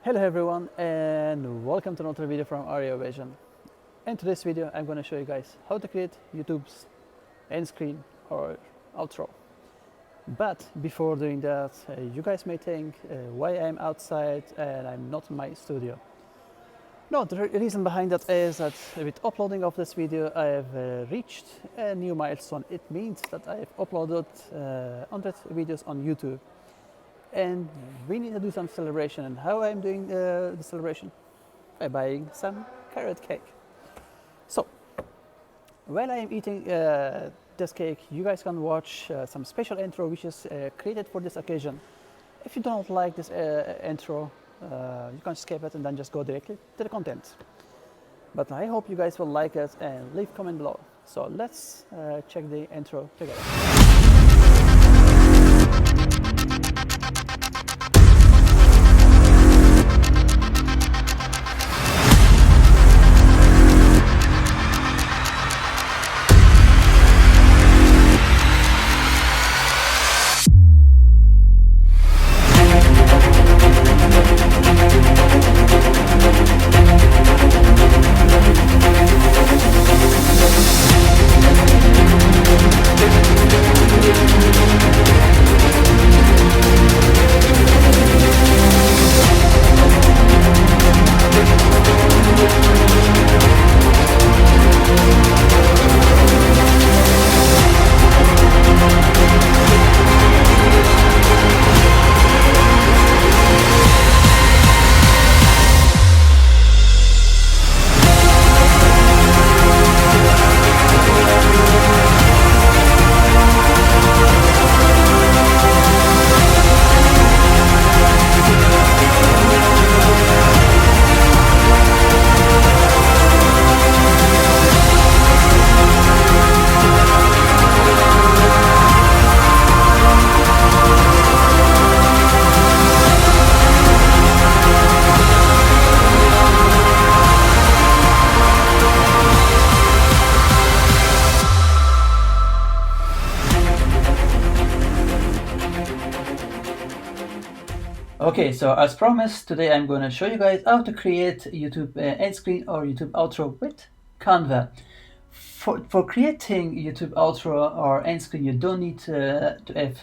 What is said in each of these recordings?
Hello everyone and welcome to another video from Ario Vision. In today's video I'm going to show you guys how to create YouTube's end screen or outro. But before doing that, you guys may think why I'm outside and I'm not in my studio. No, the reason behind that is that with uploading of this video I have reached a new milestone. It means that I have uploaded 100 videos on YouTube. And we need to do some celebration. And how I'm doing the celebration? By buying some carrot cake. So, while I am eating this cake, you guys can watch some special intro which is created for this occasion. If you don't like this intro, you can skip it and then just go directly to the content. But I hope you guys will like it and leave a comment below. So let's check the intro together. Okay, so as promised, today I'm going to show you guys how to create YouTube end screen or YouTube outro with Canva. For creating YouTube outro or end screen, you don't need to have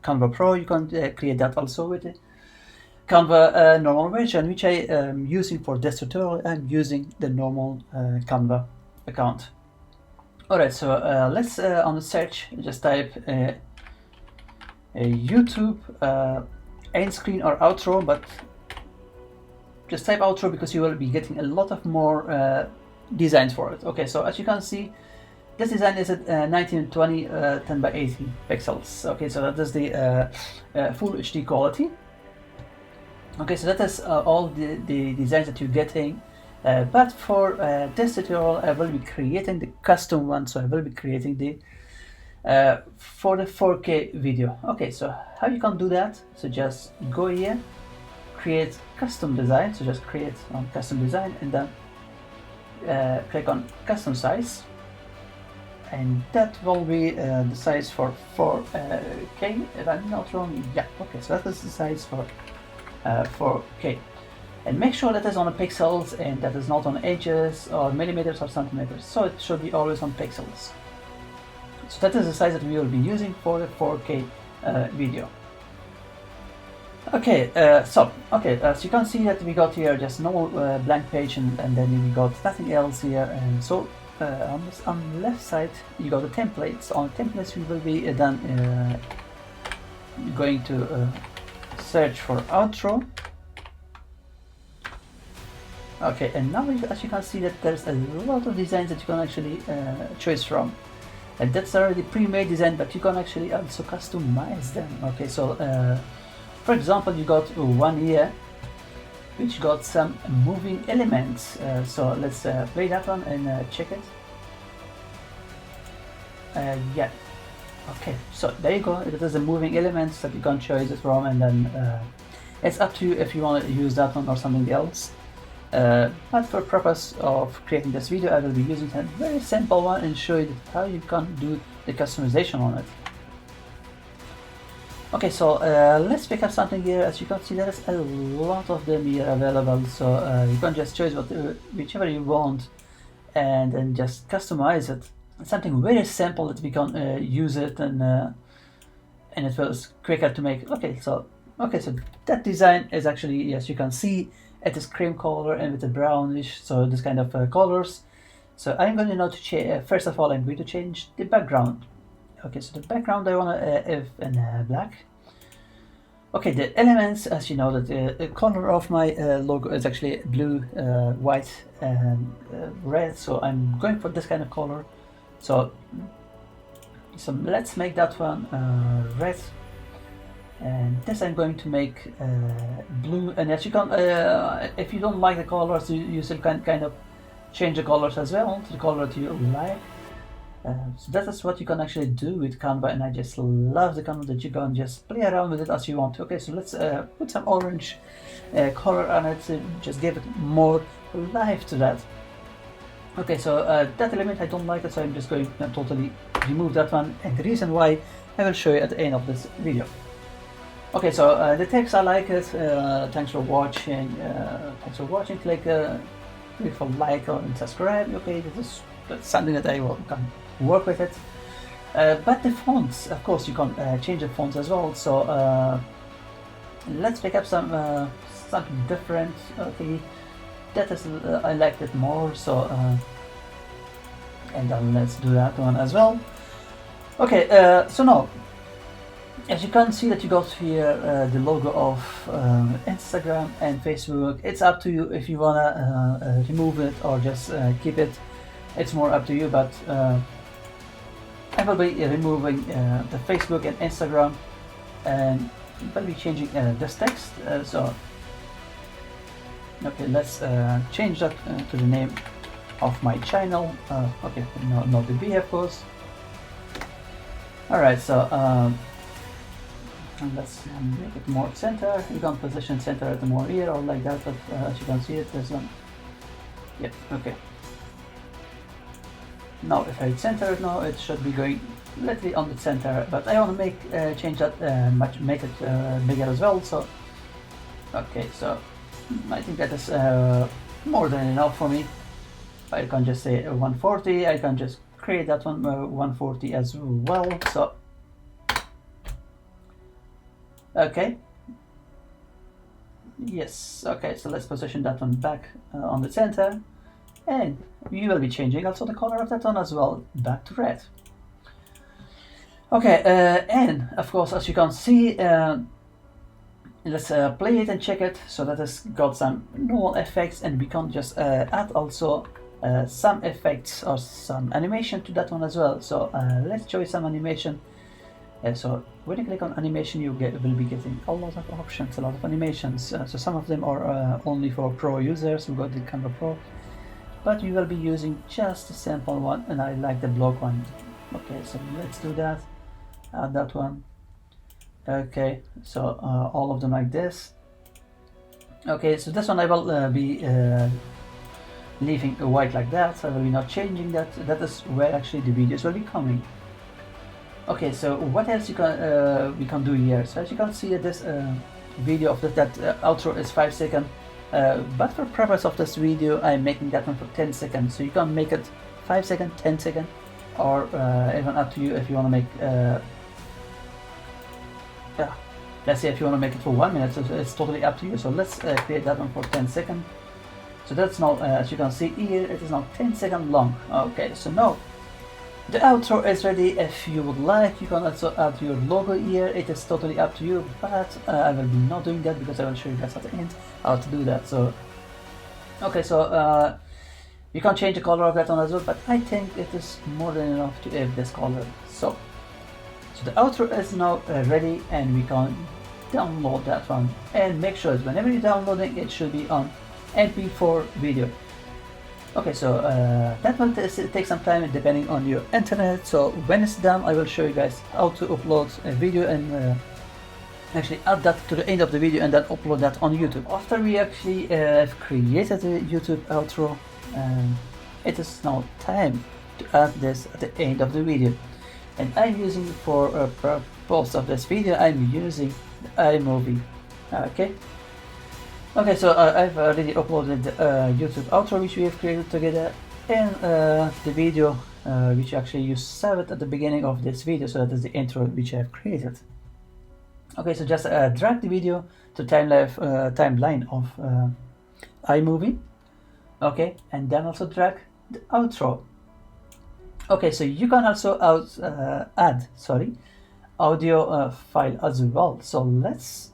Canva Pro. You can create that also with the Canva normal version, which I am using for this tutorial. I'm using the normal Canva account. Alright, so let's on the search just type YouTube end screen or outro, but just type outro because you will be getting a lot of more designs for it. Okay, so as you can see, this design is at 1920 10 by 80 pixels. Okay, so that is the full HD quality. Okay, so that is all the designs that you're getting. But for this tutorial, I will be creating the custom one. So I will be creating the for the 4K video. Okay, so how you can do that? So just go here, create custom design. So just create on custom design and then click on custom size, and that will be the size for 4K if I'm not wrong. Yeah, okay, so that is the size for 4K, and make sure that is on the pixels and that is not on inches or millimeters or centimeters, so it should be always on pixels. So that is the size that we will be using for the 4K video. Okay, so you can see that we got here just normal blank page, and then we got nothing else here. And so on the left side you got the templates. On templates we will be then going to search for outro. Okay, and now as you can see that there's a lot of designs that you can actually choose from. And that's already pre-made design, but you can actually also customize them. Okay, so for example, you got one here which got some moving elements. So let's play that one and check it. Yeah, okay, so there you go. It is the moving elements that you can choose it from, and then it's up to you if you want to use that one or something else. But for purpose of creating this video, I will be using a very simple one and show you how you can do the customization on it. Okay, so let's pick up something here. As you can see, there is a lot of them here available, so you can just choose whichever you want and then just customize it. It's something very simple that we can use it, and it was quicker to make. Okay, so that design is actually, yes, you can see it is cream color and with a brownish, so this kind of colors. So I'm going to now to change. First of all, I'm going to change the background. Okay, so the background I want to have in black. Okay, the elements, as you know, that the color of my logo is actually blue, white, and red. So I'm going for this kind of color. So let's make that one red, and this I'm going to make blue. And as you can, if you don't like the colors, you still can kind of change the colors as well to the color that you like. So that is what you can actually do with Canva, and I just love the Canva that you can just play around with it as you want. Okay, so let's put some orange color on it to just give it more life to that. Okay, so that element I don't like it, so I'm just going to totally remove that one, and the reason why I will show you at the end of this video. Okay, so the text, I like it. Thanks for watching. Click for like and subscribe. Okay, that's something that I can work with it. But the fonts, of course, you can change the fonts as well. So let's pick up something different. Okay, that is I like it more. So and then let's do that one as well. Okay, so now, as you can see that you got here the logo of Instagram and Facebook. It's up to you if you wanna remove it or just keep it. It's more up to you, but I will be removing the Facebook and Instagram, and will be changing this text. So okay, let's change that to the name of my channel. Okay, not the B, of course. Alright, so let's make it more center. You can position center at the more here or like that, but as you can see it, there's one. Yeah, okay. Now if I center it now, it should be going literally on the center, but I want to make change that make it bigger as well. So okay, so I think that is more than enough for me. I can just say 140. I can just create that one 140 as well. So okay, yes, okay, so let's position that one back on the center, and we will be changing also the color of that one as well, back to red. Okay, and of course, as you can see, let's play it and check it. So that has got some normal effects, and we can just add also some effects or some animation to that one as well. So let's show you some animation. So when you click on animation, you will be getting a lot of options, a lot of animations. So some of them are only for pro users who got the Canva Pro, but you will be using just a simple one, and I like the block one. Okay, so let's do that. Add that one. Okay, so all of them like this. Okay, so this one I will be leaving white like that, so I will be not changing that. That is where actually the videos will be coming. Okay, so what else we can do here? So as you can see, this video of that outro is 5 seconds, but for purpose of this video, I'm making that one for 10 seconds. So you can make it 5 seconds, 10 seconds, or even up to you if you want to make. Let's say if you want to make it for 1 minute, so it's totally up to you. So let's create that one for 10 seconds. So that's now, as you can see here, it is now 10 seconds long. Okay, so now the outro is ready. If you would like, you can also add your logo here. It is totally up to you, but I will be not doing that because I will show you guys at the end how to do that. So okay, so you can change the color of that one as well, but I think it is more than enough to have this color. So the outro is now ready, and we can download that one. And make sure that whenever you're downloading, it should be on MP4 video. Okay, so that will take some time depending on your internet. So when it's done, I will show you guys how to upload a video and actually add that to the end of the video and then upload that on YouTube. After we actually have created the YouTube outro, it is now time to add this at the end of the video. and I'm using for purpose of this video, I'm using the iMovie. Okay. Okay, so I've already uploaded the YouTube outro which we have created together, and the video which actually you saw it at the beginning of this video, so that is the intro which I have created. Okay, so just drag the video to timeline of iMovie. Okay, and then also drag the outro. Okay, so you can also add audio file as well. So let's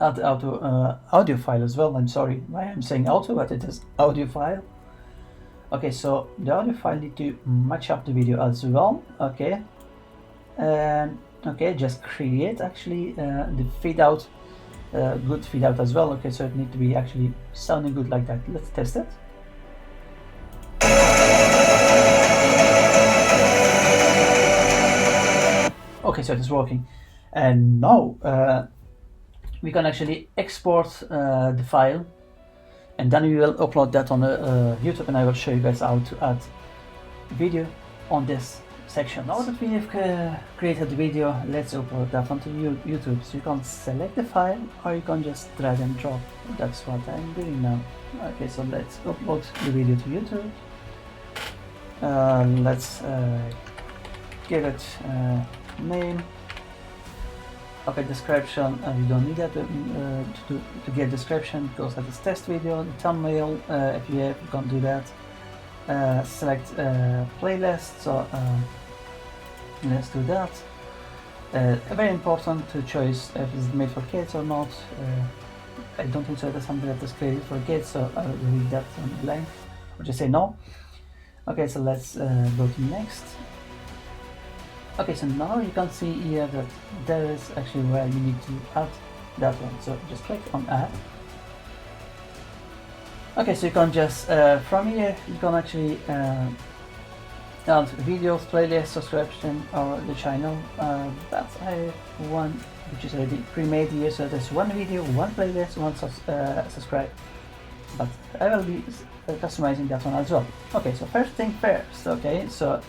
add the audio file as well. I'm sorry why I'm saying audio, but it is audio file. Okay, so the audio file need to match up the video as well. Okay, and okay, just create actually the fade out, good fade out as well. Okay, so it need to be actually sounding good like that. Let's test it. Okay, so it is working, and now we can actually export the file, and then we will upload that on YouTube, and I will show you guys how to add video on this section. Now that we have created the video, let's upload that onto YouTube. So you can select the file, or you can just drag and drop. That's what I'm doing now. Okay, so let's upload the video to YouTube. Let's give it name. Okay, description, you don't need that to get description, because that is test video. The thumbnail, if you can't do that. Select playlist, so let's do that. Very important to choose if it's made for kids or not. I don't think so. That's something that is created for kids, so I'll read that on the line, or just say no. Okay, so let's go to next. Okay, so now you can see here that there is actually where you need to add that one. So just click on add. Okay, so you can just from here you can actually add videos, playlist, subscription, or the channel. But I have one which is already pre-made here, so there's one video, one playlist, one subscribe. But I will be customizing that one as well. Okay, so first thing first. Okay, so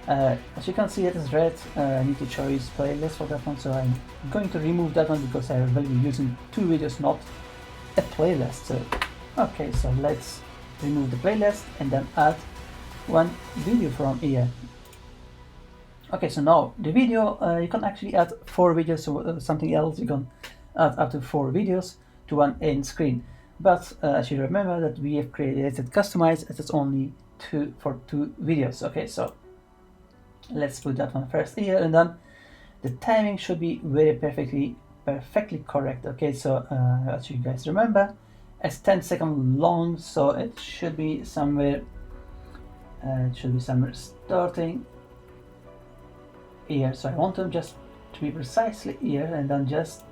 as you can see, it is red. I need to choose playlist for that one, so I'm going to remove that one because I will be using two videos, not a playlist. So okay, so let's remove the playlist and then add one video from here. Okay, so now the video, you can actually add 4 videos, so something else you can add up to 4 videos to one end screen. But as you remember that we have created customized, it is only for 2 videos. Okay, so let's put that one first here, and then the timing should be very perfectly correct. Okay, so as you guys remember, it's 10 seconds long, so it should be somewhere starting here. So I want them just to be precisely here, and then just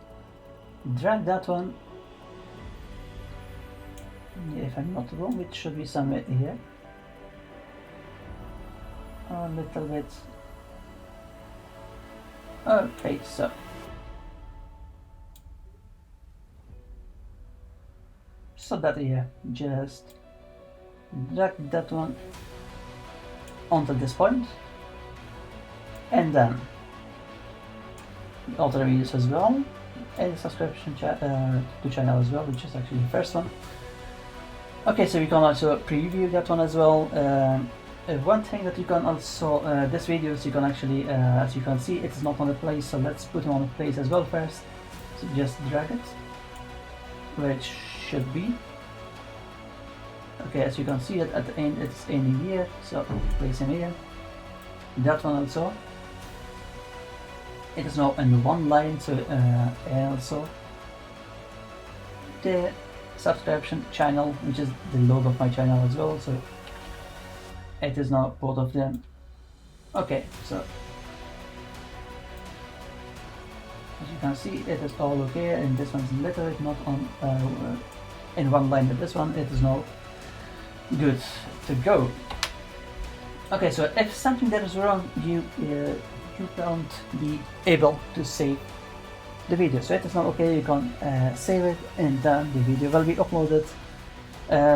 drag that one. If I'm not wrong, it should be somewhere here. A little bit. Okay, so that here, just drag that one onto this point, and then all the videos as well, and subscription to channel as well, which is actually the first one. Okay, so we can also preview that one as well. One thing that you can also, this videos you can actually, as you can see, it's not on the place, so let's put it on the place as well first. So just drag it where it should be. Okay, as you can see that at the end it's in here, so place in here. That one also, it is now in one line, so and also the subscription channel, which is the logo of my channel as well, so it is now both of them. Okay, so as you can see, it is all okay, and this one's literally not on in one line, but this one, it is now good to go. Okay, so if something that is wrong, you don't be able to save the video. So it is not okay, you can save it, and then the video will be uploaded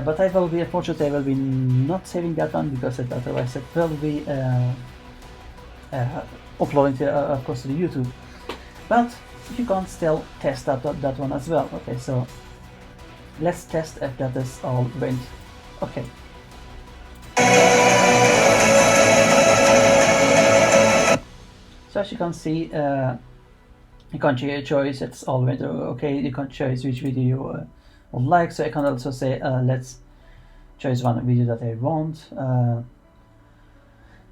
but I will be, unfortunately, I will be not saving that one because otherwise it will be uploading to, of course, to the YouTube. But you can still test that one as well. Okay, so let's test if that is all went okay. So as you can see, you can choose it's all went okay. You can choose which video you would like. So I can also say let's choose one video that I want,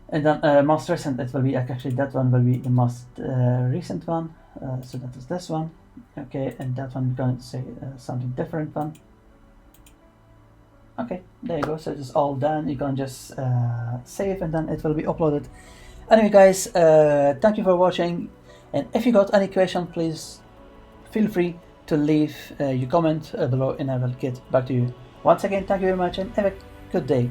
and then most recent, it will be actually that one will be the most recent one. So that is this one. Okay, and that one we're going to say something different one. Okay, there you go. So it's all done. You can just save and then it will be uploaded. Anyway, guys, thank you for watching. And if you got any question, please feel free to leave your comment below and I will get back to you. Once again, thank you very much and have a good day.